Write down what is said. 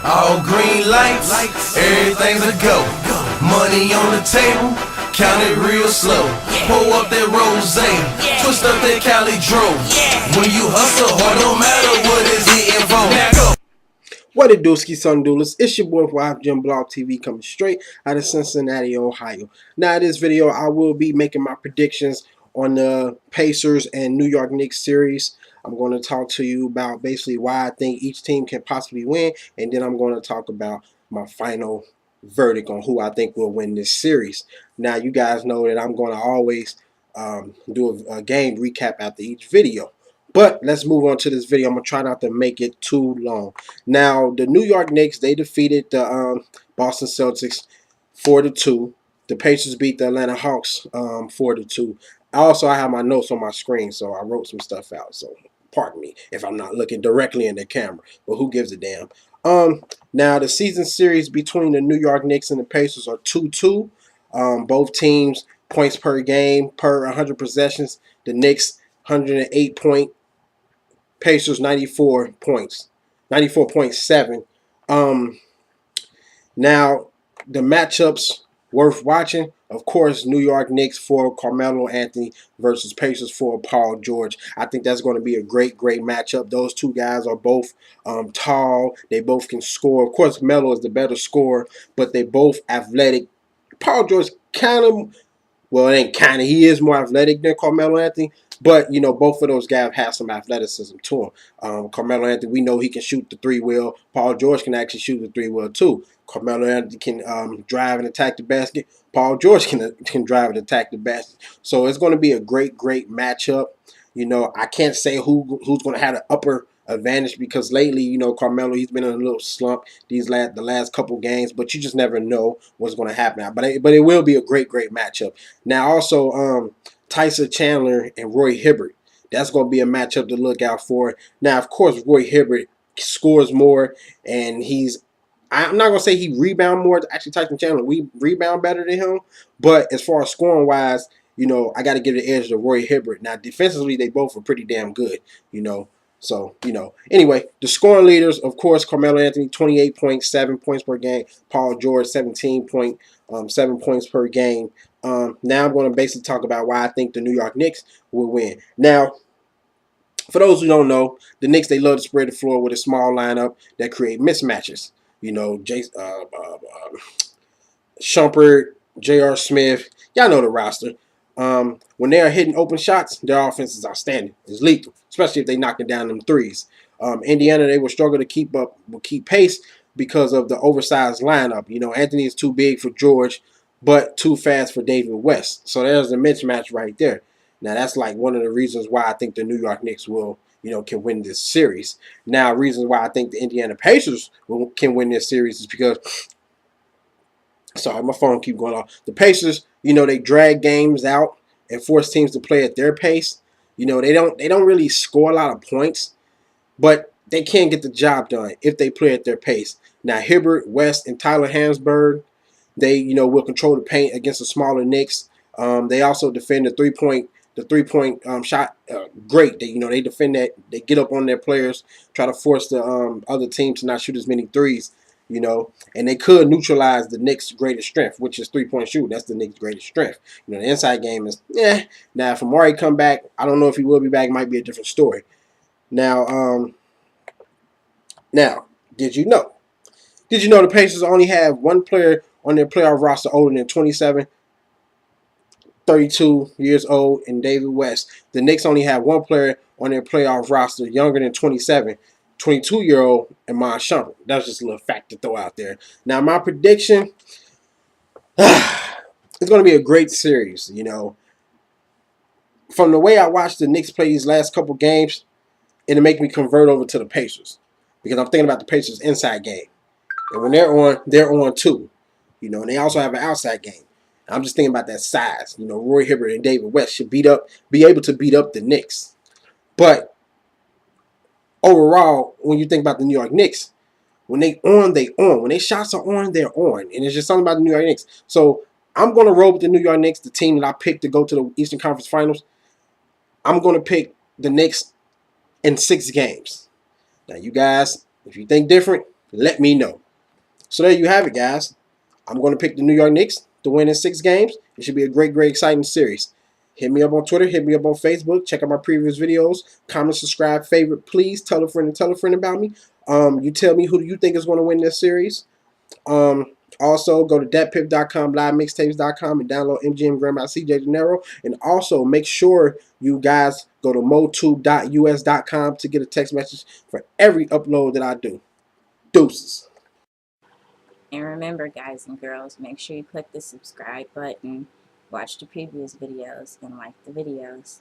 All green lights, everything's a go. Money on the table, count it real slow. Pull up that rosé, twist up that Cali Dro. When you hustle hard, no matter what is hitting for. Now go. What it do, ski son doodlers? It's your boy YfgmBlogTv coming straight out of Cincinnati, Ohio. Now, in this video, I will be making my predictions on the Pacers and New York Knicks series. I'm going to talk to you about basically why I think each team can possibly win, and then I'm going to talk about my final verdict on who I think will win this series. Now, you guys know that I'm going to always do a game recap after each video. But let's move on to this video. I'm going to try not to make it too long. Now, the New York Knicks, they defeated the Boston Celtics 4-2. The Pacers beat the Atlanta Hawks 4-2. Also, I have my notes on my screen, so I wrote some stuff out. So, pardon me if I'm not looking directly in the camera. But who gives a damn? Now, the season series between the New York Knicks and the Pacers are 2-2. Both teams, points per game, per 100 possessions. The Knicks, 108 point. Pacers 94 points, 94.7. Now the matchups worth watching, of course, New York Knicks for Carmelo Anthony versus Pacers for Paul George. I think that's going to be a great matchup. Those two guys are both tall. They both can score. Of course, Melo is the better scorer, but they both athletic. Paul George kind of, well, it ain't kind of. He is more athletic than Carmelo Anthony. But, you know, both of those guys have some athleticism to them. Carmelo Anthony, we know he can shoot the three-wheel. Paul George can actually shoot the three-wheel, too. Carmelo Anthony can drive and attack the basket. Paul George can drive and attack the basket. So it's going to be a great matchup. You know, I can't say who's going to have the upper advantage because lately, you know, Carmelo, he's been in a little slump the last couple games, but you just never know what's going to happen. But it will be a great matchup. Now, also, Tyson Chandler and Roy Hibbert. That's going to be a matchup to look out for. Now, of course, Roy Hibbert scores more, and I'm not going to say he rebound more. Actually, Tyson Chandler, we rebound better than him. But as far as scoring-wise, you know, I got to give the edge to Roy Hibbert. Now, defensively, they both are pretty damn good, you know. So, you know, anyway, the scoring leaders, of course, Carmelo Anthony, 28.7 points per game. Paul George, 17.7 points per game. Now I'm going to basically talk about why I think the New York Knicks will win. Now, for those who don't know, the Knicks, they love to spread the floor with a small lineup that create mismatches. You know, Shumpert, J.R. Smith, y'all know the roster. When they are hitting open shots, their offense is outstanding. It's lethal, especially if they knocking down them threes. Indiana, they will struggle to keep pace because of the oversized lineup. You know, Anthony is too big for George, but too fast for David West. So there's a mismatch right there. Now, that's like one of the reasons why I think the New York Knicks will, you know, can win this series. Now, reasons why I think the Indiana Pacers can win this series is because, sorry, my phone keep going off. The Pacers, you know, they drag games out and force teams to play at their pace. You know, they don't really score a lot of points, but they can get the job done if they play at their pace. Now, Hibbert, West, and Tyler Hansberg, they, you know, will control the paint against the smaller Knicks. They also defend the three-point shot great. They, you know, they defend that. They get up on their players, try to force the other team to not shoot as many threes, you know. And they could neutralize the Knicks' greatest strength, which is three-point shooting. That's the Knicks' greatest strength. You know, the inside game is, Now, if Amari come back, I don't know if he will be back. It might be a different story. Now, did you know? Did you know the Pacers only have one player on their playoff roster older than 27, 32 years old, and David West? The Knicks only have one player on their playoff roster younger than 27, 22-year-old, and Iman Shumpert. That's just a little fact to throw out there. Now, my prediction, it's going to be a great series, you know. From the way I watched the Knicks play these last couple games, it'll make me convert over to the Pacers because I'm thinking about the Pacers' inside game. And when they're on too. You know, and they also have an outside game. I'm just thinking about that size. You know, Roy Hibbert and David West should be able to beat up the Knicks. But overall, when you think about the New York Knicks, when they on. When they shots are on, they're on. And it's just something about the New York Knicks. So I'm going to roll with the New York Knicks, the team that I picked to go to the Eastern Conference Finals. I'm going to pick the Knicks in 6 games. Now, you guys, if you think different, let me know. So there you have it, guys. I'm going to pick the New York Knicks to win in 6 games. It should be a great, great, exciting series. Hit me up on Twitter. Hit me up on Facebook. Check out my previous videos. Comment, subscribe, favorite. Please tell a friend and tell a friend about me. You tell me who do you think is going to win this series. Also, go to datpiff.com, livemixtapes.com, and download MGM Grandma CJ De Niro. And also, make sure you guys go to motube.us.com to get a text message for every upload that I do. Deuces. And remember, guys and girls, make sure you click the subscribe button, watch the previous videos, and like the videos.